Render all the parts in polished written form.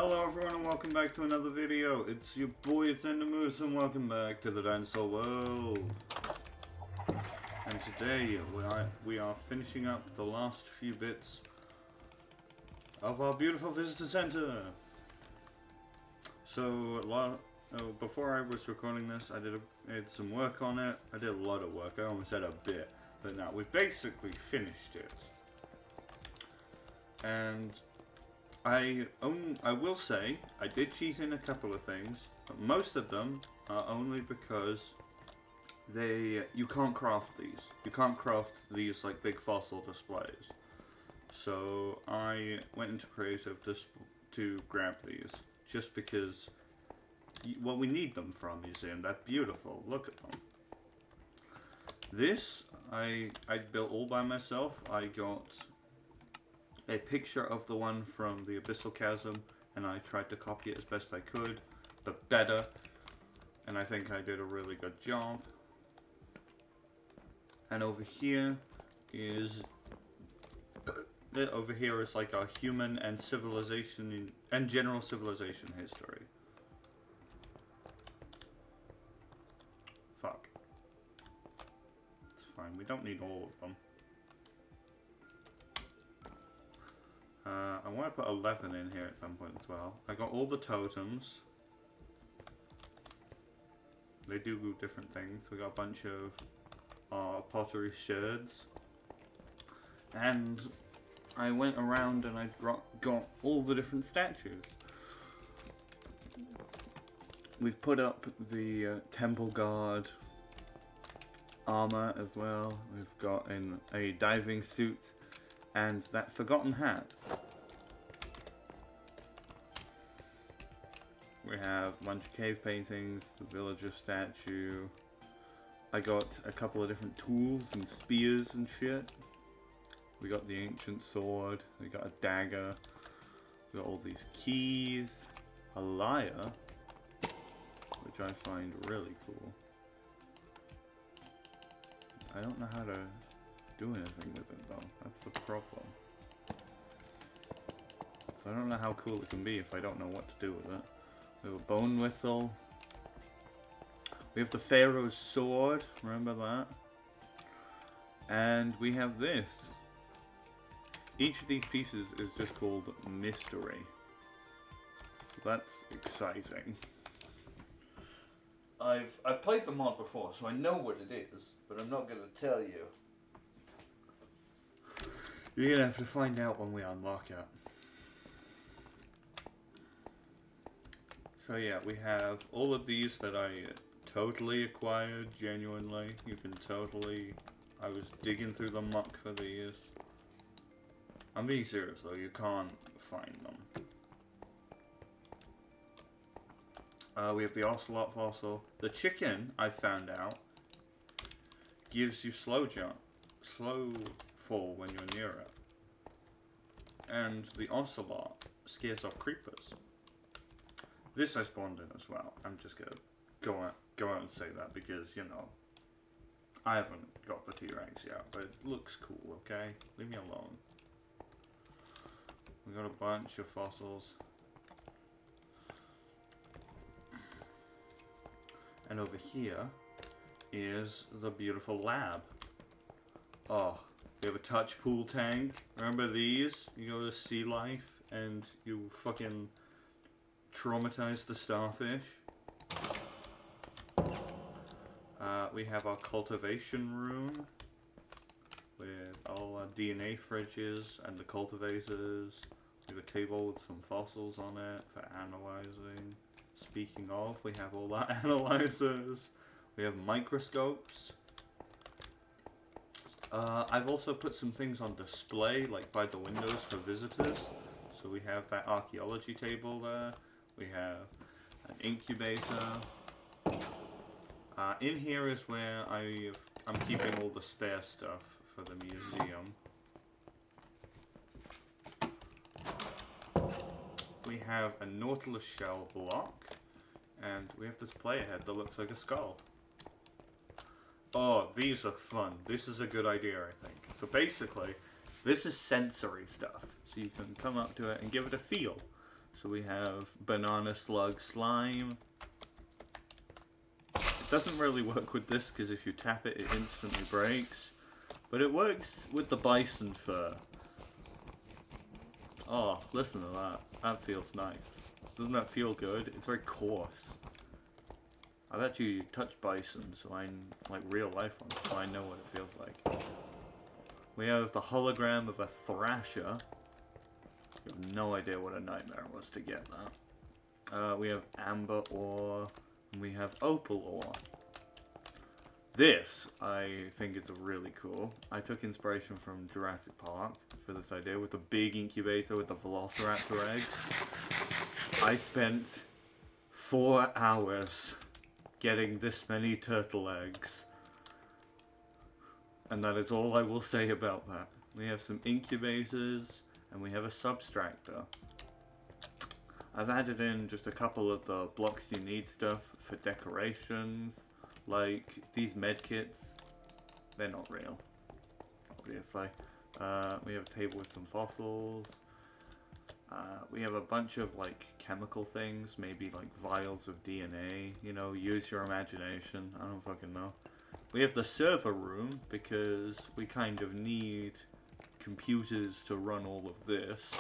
Hello everyone and welcome back to another video. It's your boy, it's Endermoose, and welcome back to the Dinosaur World. And today we are finishing up the last few bits of our beautiful visitor center. So before I was recording this, I did some work on it. I did a lot of work. I almost said a bit, but now we basically finished it. And I will say, I did cheat in a couple of things, but most of them are only because you can't craft these. You can't craft these like big fossil displays. So I went into creative to grab these, just because what we need them for our museum. They're beautiful. Look at them. This I built all by myself. I got a picture of the one from the Abyssal Chasm, and I tried to copy it as best I could, but better, and I think I did a really good job. And over here is like our human and civilization and general civilization history. Fuck. It's fine, we don't need all of them. I want to put 11 in here at some point as well. I got all the totems. They do different things. We got a bunch of pottery sherds. And I went around and I got all the different statues. We've put up the temple guard armor as well. We've got in a diving suit and that forgotten hat. We have a bunch of cave paintings, the villager statue. I got a couple of different tools and spears and shit. We got the ancient sword, we got a dagger, we got all these keys, a lyre, which I find really cool. I don't know how to do anything with it though, that's the problem. So I don't know how cool it can be if I don't know what to do with it. We have a bone whistle. We have the Pharaoh's sword, remember that? And we have this. Each of these pieces is just called mystery. So that's exciting. I've played the mod before, so I know what it is, but I'm not gonna tell you. You're gonna have to find out when we unlock it. So yeah, we have all of these that I totally acquired, genuinely. You can totally... I was digging through the muck for these. I'm being serious though, you can't find them. We have the ocelot fossil. The chicken, I found out, gives you slow fall when you're near it. And the ocelot scares off creepers. This I spawned in as well. I'm just gonna go out and say that because, you know, I haven't got the T-Rex yet, but it looks cool, okay? Leave me alone. We got a bunch of fossils. And over here is the beautiful lab. Oh, we have a touch pool tank. Remember these? You go to Sea Life and you fucking traumatize the starfish. We have our cultivation room with all our DNA fridges and the cultivators. We have a table with some fossils on it for analyzing. Speaking of, we have all our analyzers. We have microscopes. I've also put some things on display, like by the windows for visitors. So we have that archaeology table there. We have an incubator. In here is where I'm keeping all the spare stuff for the museum. We have a nautilus shell block, and we have this player head that looks like a skull. Oh, these are fun. This is a good idea, I think. So basically, this is sensory stuff. So you can come up to it and give it a feel. So we have banana slug slime. It doesn't really work with this because if you tap it, it instantly breaks. But it works with the bison fur. Oh, listen to that. That feels nice. Doesn't that feel good? It's very coarse. I've actually touched bison, so like real life ones, so I know what it feels like. We have the hologram of a thrasher. I have no idea what a nightmare was to get that. We have amber ore, and we have opal ore. This, I think, is really cool. I took inspiration from Jurassic Park for this idea with the big incubator with the velociraptor eggs. I spent 4 hours getting this many turtle eggs. And that is all I will say about that. We have some incubators, and we have a subtractor. I've added in just a couple of the blocks you need stuff for decorations. Like, these medkits, they're not real, obviously. We have a table with some fossils. We have a bunch of, like, chemical things, maybe, like, vials of DNA, you know, use your imagination, I don't fucking know. We have the server room, because we kind of need computers to run all of this.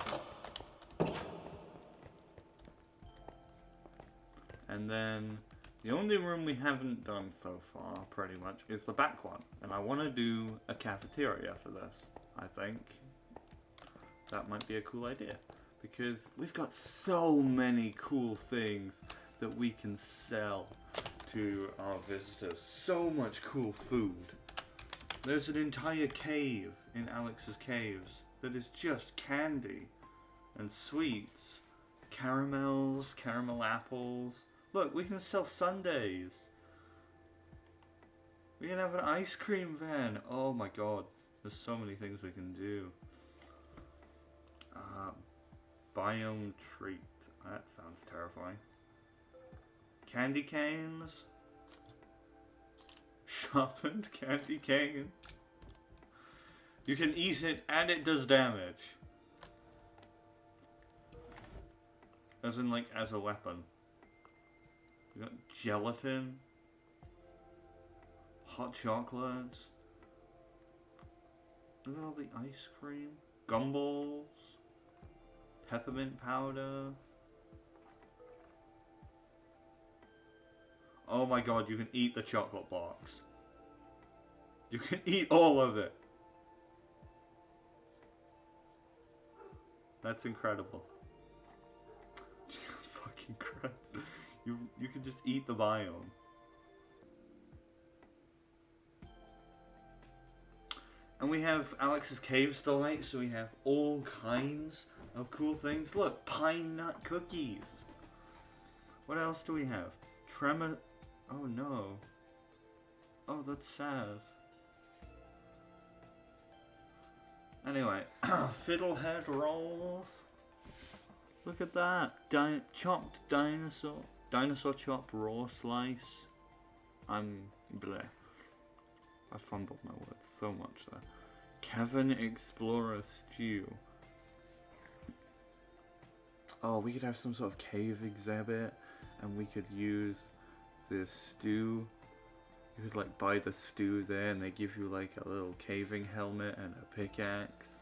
And then the only room we haven't done so far, pretty much, is the back one. And I want to do a cafeteria for this, I think. That might be a cool idea. Because we've got so many cool things that we can sell to our visitors. So much cool food. There's an entire cave in Alex's Caves that is just candy and sweets. Caramels, caramel apples. Look, we can sell sundaes. We can have an ice cream van. Oh my god. There's so many things we can do. Biome treat. That sounds terrifying. Candy canes. Sharpened candy cane. You can eat it and it does damage. As in, like, as a weapon. We got gelatin. Hot chocolate. Look at all the ice cream. Gumballs. Peppermint powder. Oh my god, you can eat the chocolate box. You can eat all of it. That's incredible. Fucking Christ. You can just eat the biome. And we have Alex's Caves Delight, so we have all kinds of cool things. Look, pine nut cookies. What else do we have? Tremor. Oh no. Oh, that's sad. Anyway, fiddlehead rolls. Look at that. Chopped dinosaur. Dinosaur chop raw slice. I'm bleh. I fumbled my words so much there. Cavern Explorer stew. Oh, we could have some sort of cave exhibit, and we could use this stew. You could like buy the stew there, and they give you like a little caving helmet and a pickaxe.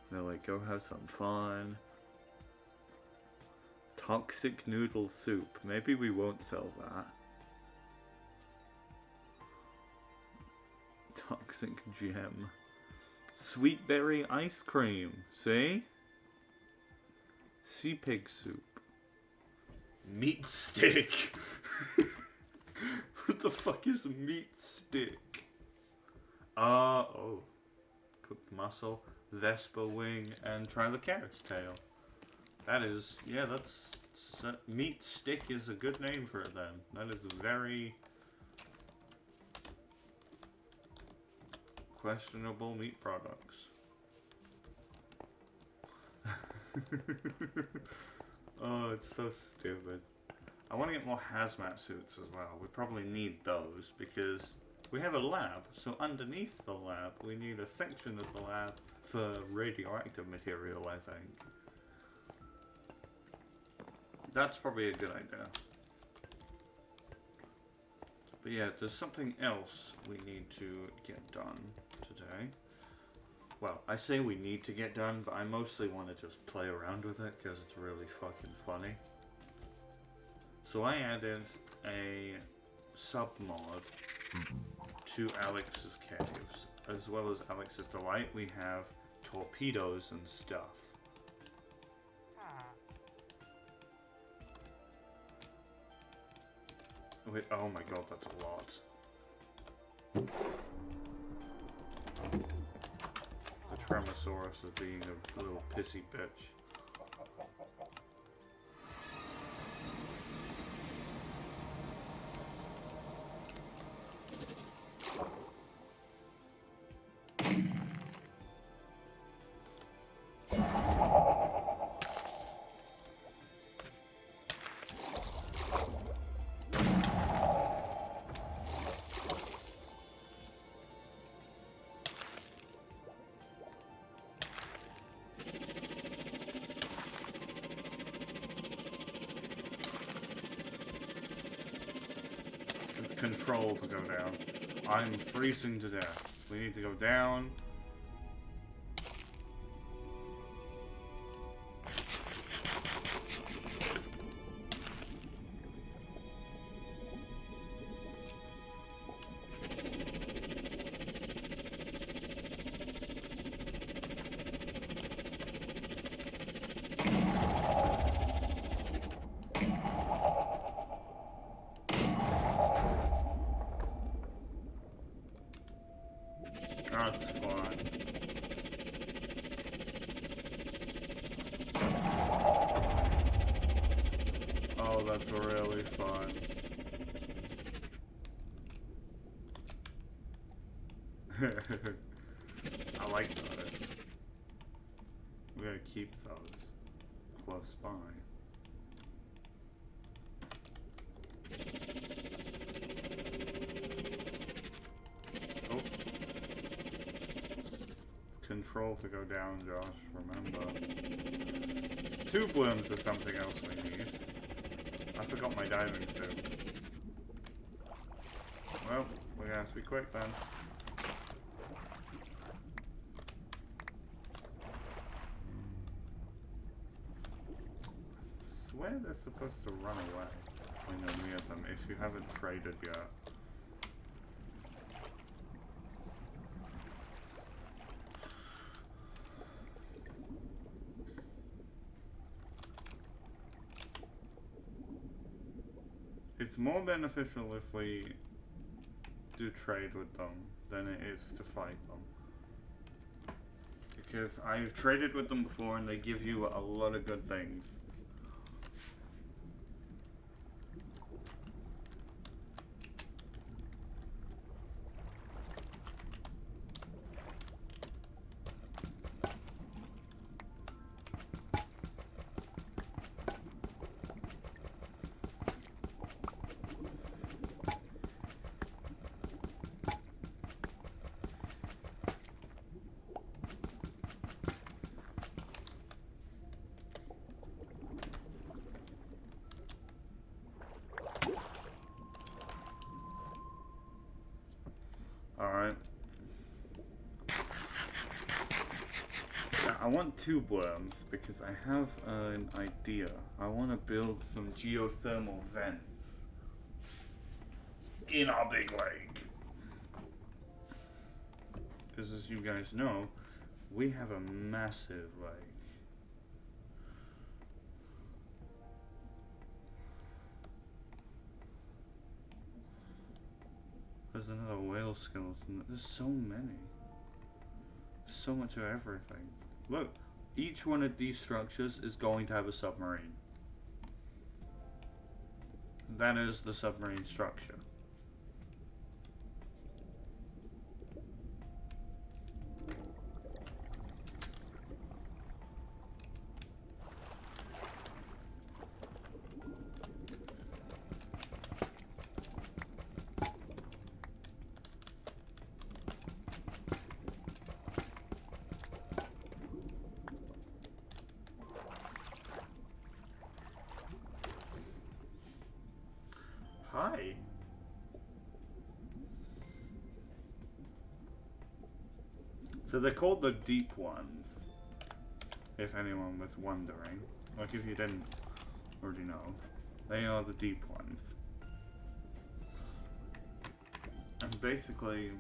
And they're like, go have some fun. Toxic noodle soup. Maybe we won't sell that. Toxic gem. Sweet berry ice cream. See? Sea pig soup. Meat stick. What the fuck is a meat stick? Oh. Cooked mussel, Vespa wing, and Trilocaris tail. That is, yeah, that's meat stick is a good name for it then. That is very questionable meat products. Oh, it's so stupid. I want to get more hazmat suits as well. We probably need those because we have a lab. So underneath the lab, we need a section of the lab for radioactive material, I think. That's probably a good idea. But yeah, there's something else we need to get done today. Well, I say we need to get done, but I mostly want to just play around with it because it's really fucking funny. So I added a sub-mod to Alex's caves. As well as Alex's Delight, we have torpedoes and stuff. Wait, oh my god, that's a lot. The Tremosaurus is being a little pissy bitch. Control to go down. I'm freezing to death. We need to go down. That's fun. Oh, that's really fun. I like those. We're gonna keep those close by. Control to go down, Josh, remember. 2 blooms is something else we need. I forgot my diving suit. Well, we're gonna have to be quick then. I swear they're supposed to run away when you're near them if you haven't traded yet. It's more beneficial if we do trade with them than it is to fight them. Because I've traded with them before and they give you a lot of good things. Alright. I want 2 worms because I have an idea. I want to build some geothermal vents in our big lake. Because as you guys know, we have a massive lake. There's another whale skeleton. There's so many. So much of everything. Look, each one of these structures is going to have a submarine. That is the submarine structure. Why? So they're called the deep ones, if anyone was wondering. Like if you didn't already know. They are the deep ones. And basically,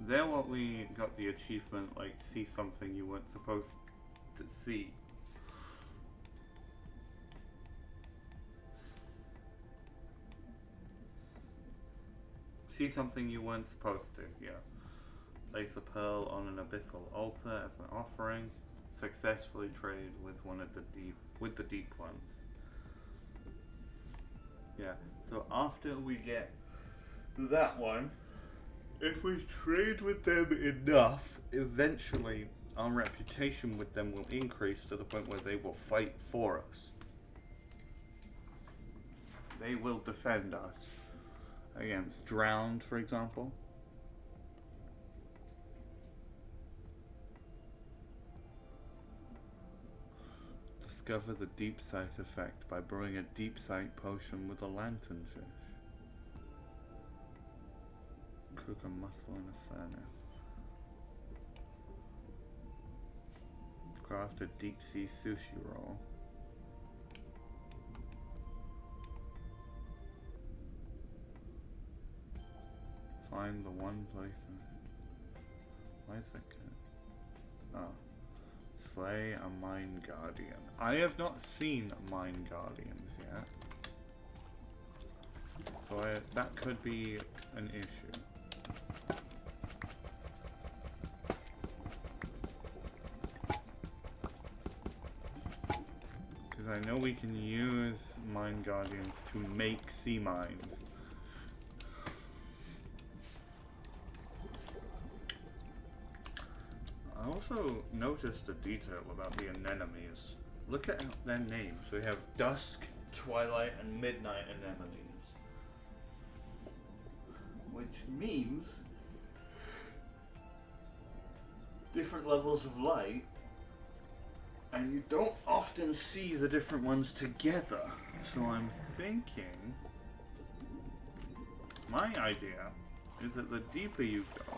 they're what we got the achievement, like, see something you weren't supposed to see. See something you weren't supposed to, yeah. Place a pearl on an abyssal altar as an offering. Successfully trade with the deep ones. Yeah, so after we get that one, if we trade with them enough, eventually our reputation with them will increase to the point where they will fight for us. They will defend us against drowned, for example. Discover the deep sight effect by brewing a deep sight potion with a lanternfish. Cook a mussel in a furnace. Craft a deep sea sushi roll. Find the one place. Why is that good? Oh. Slay a Mind Guardian. I have not seen Mind Guardians yet. So that could be an issue. Because I know we can use Mind Guardians to make sea mines. I also noticed a detail about the anemones. Look at their names. We have Dusk, Twilight, and Midnight anemones. Which means different levels of light, and you don't often see the different ones together. So I'm thinking, my idea is that the deeper you go,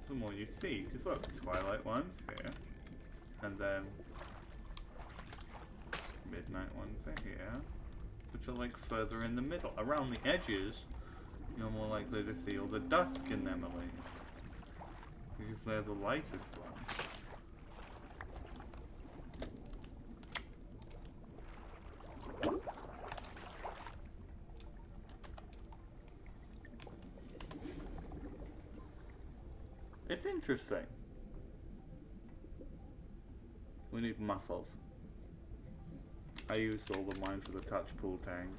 the more you see. Because look, Twilight ones here, and then Midnight ones are here, which are like further in the middle. Around the edges, you're more likely to see all the dusk anemones, because they're the lightest ones. It's interesting. We need mussels. I used all of mine for the touch pool tank.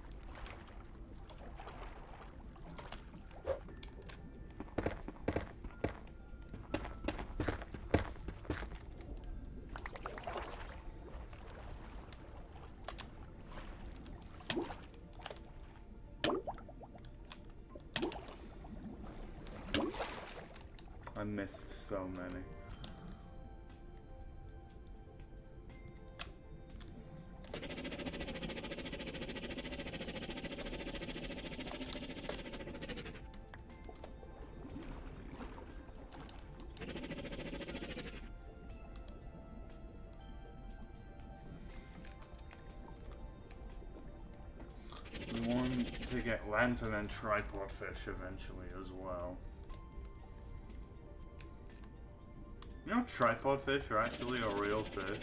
I missed so many. We want to get lantern and tripod fish eventually as well. You know, tripod fish are actually a real fish.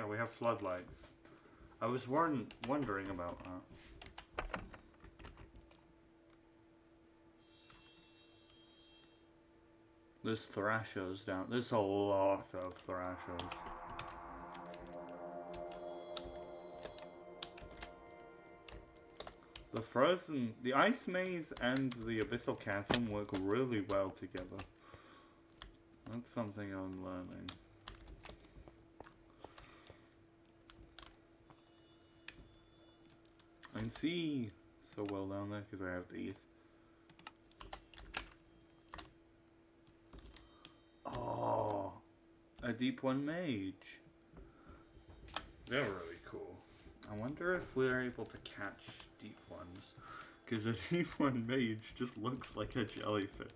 we have floodlights. I was wondering about that. There's thrashers down. There's a lot of thrashers. The ice maze and the abyssal chasm work really well together. That's something I'm learning. I can see so well down there because I have these. Oh, a deep one mage. They're really cool. I wonder if we're able to catch deep ones, because a deep one mage just looks like a jellyfish.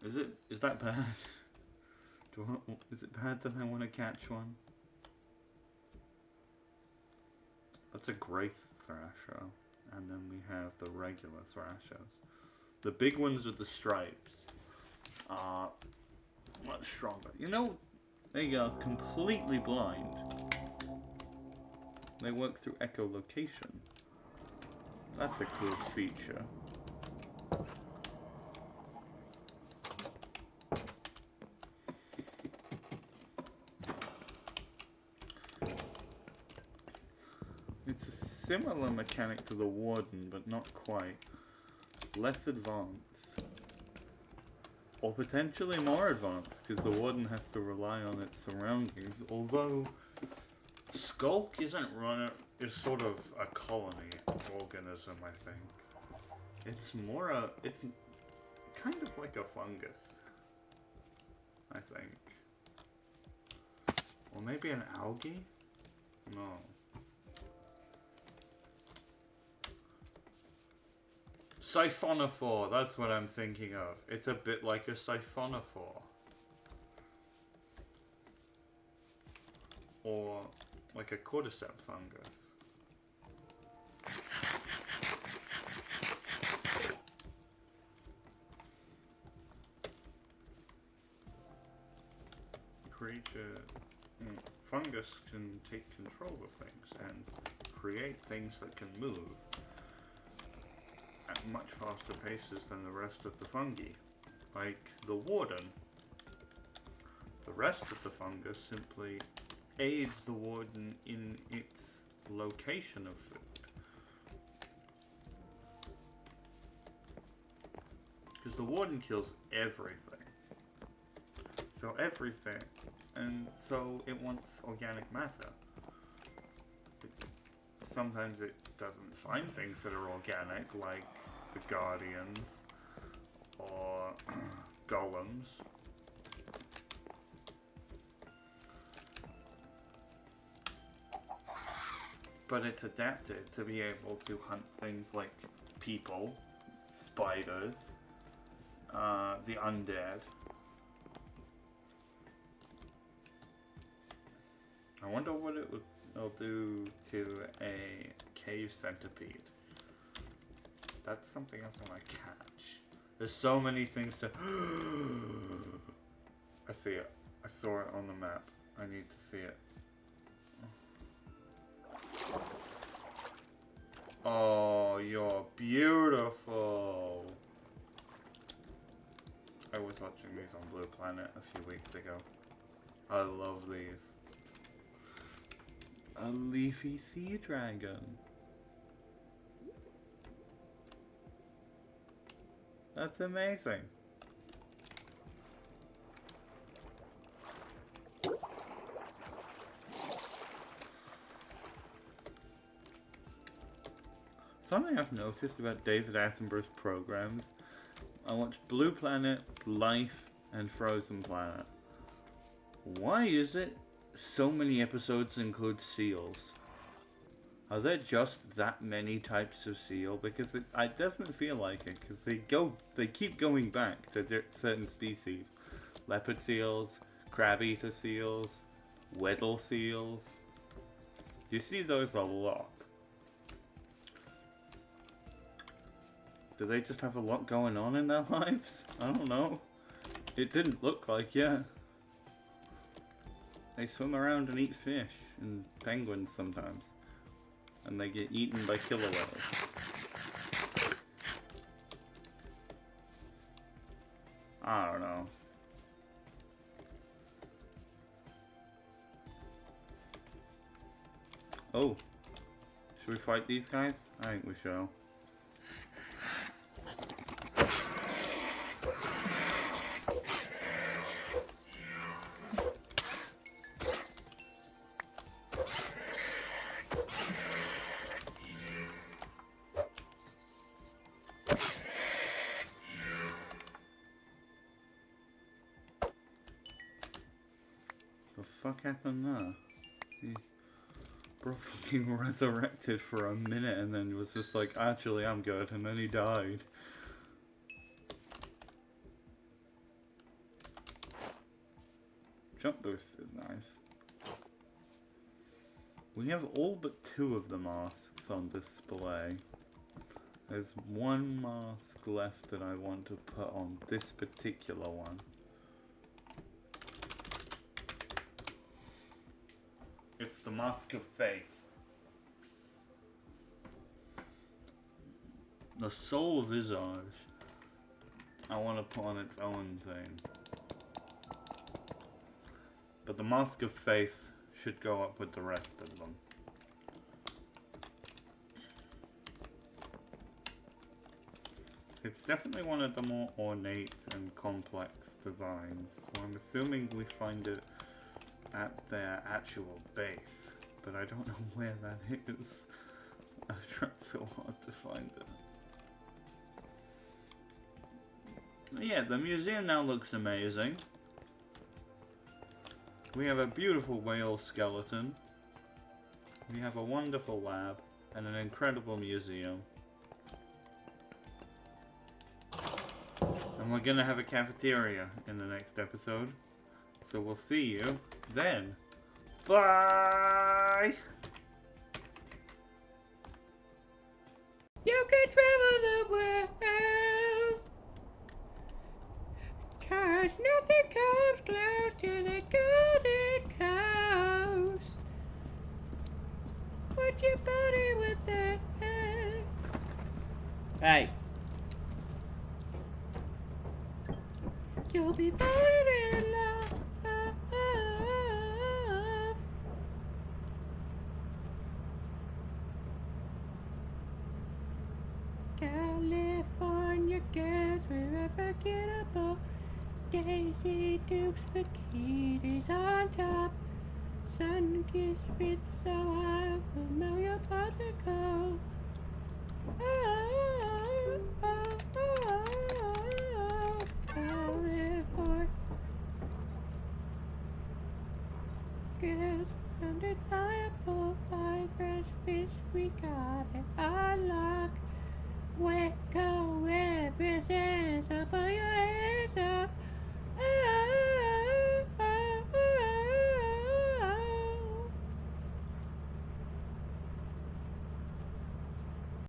Is that bad? Is it bad that I want to catch one? That's a great thrasher, and then we have the regular thrashers. The big ones with the stripes are much stronger. You know, they are completely blind. They work through echolocation. That's a cool feature. It's a similar mechanic to the Warden, but not quite. Less advanced. Or potentially more advanced, because the Warden has to rely on its surroundings, although Skulk is sort of a colony organism, I think. It's kind of like a fungus, I think. Or maybe an algae? No. Siphonophore, that's what I'm thinking of. It's a bit like a siphonophore. Or like a cordyceps fungus. Fungus can take control of things and create things that can move at much faster paces than the rest of the fungi, like the Warden. The rest of the fungus simply aids the Warden in its location of food. Because the Warden kills everything. And so it wants organic matter. Sometimes it doesn't find things that are organic, like the Guardians or Golems. But it's adapted to be able to hunt things like people, spiders, the undead. I wonder what it'll do to a cave centipede. That's something else I want to catch. There's so many things to... I see it. I saw it on the map. I need to see it. Oh, you're beautiful. I was watching these on Blue Planet a few weeks ago. I love these. A leafy sea dragon. That's amazing. Something I've noticed about David Attenborough's programs, I watched Blue Planet, Life, and Frozen Planet. Why is it so many episodes include seals? Are there just that many types of seal? Because it doesn't feel like it, because they keep going back to certain species. Leopard seals, crab-eater seals, Weddell seals. You see those a lot. Do they just have a lot going on in their lives? I don't know. It didn't look like, yeah. They swim around and eat fish and penguins sometimes. And they get eaten by killer whales. I don't know. Oh. Should we fight these guys? I think we shall. The fuck happened there? He bro fucking resurrected for a minute and then was just like, actually I'm good, and then he died. Jump boost is nice. We have all but 2 of the masks on display. There's one mask left that I want to put on this particular one. It's the Mask of Faith. The Soul Visage, I want to put on its own thing. But the Mask of Faith should go up with the rest of them. It's definitely one of the more ornate and complex designs, so I'm assuming we find it at their actual base, but I don't know where that is. I've tried so hard to find it. Yeah, the museum now looks amazing. We have a beautiful whale skeleton. We have a wonderful lab and an incredible museum. And we're gonna have a cafeteria in the next episode. So we'll see you then. Bye! You can travel the world, 'cause nothing comes close to the golden coast. Put your body with it. Hey. You'll be falling in love. California girls were unforgettable. Daisy Dukes bikinis on top. Sun-kissed with so high will melt your popsicle. California girls surrounded by a bowl, fine fresh fish, we got it. I love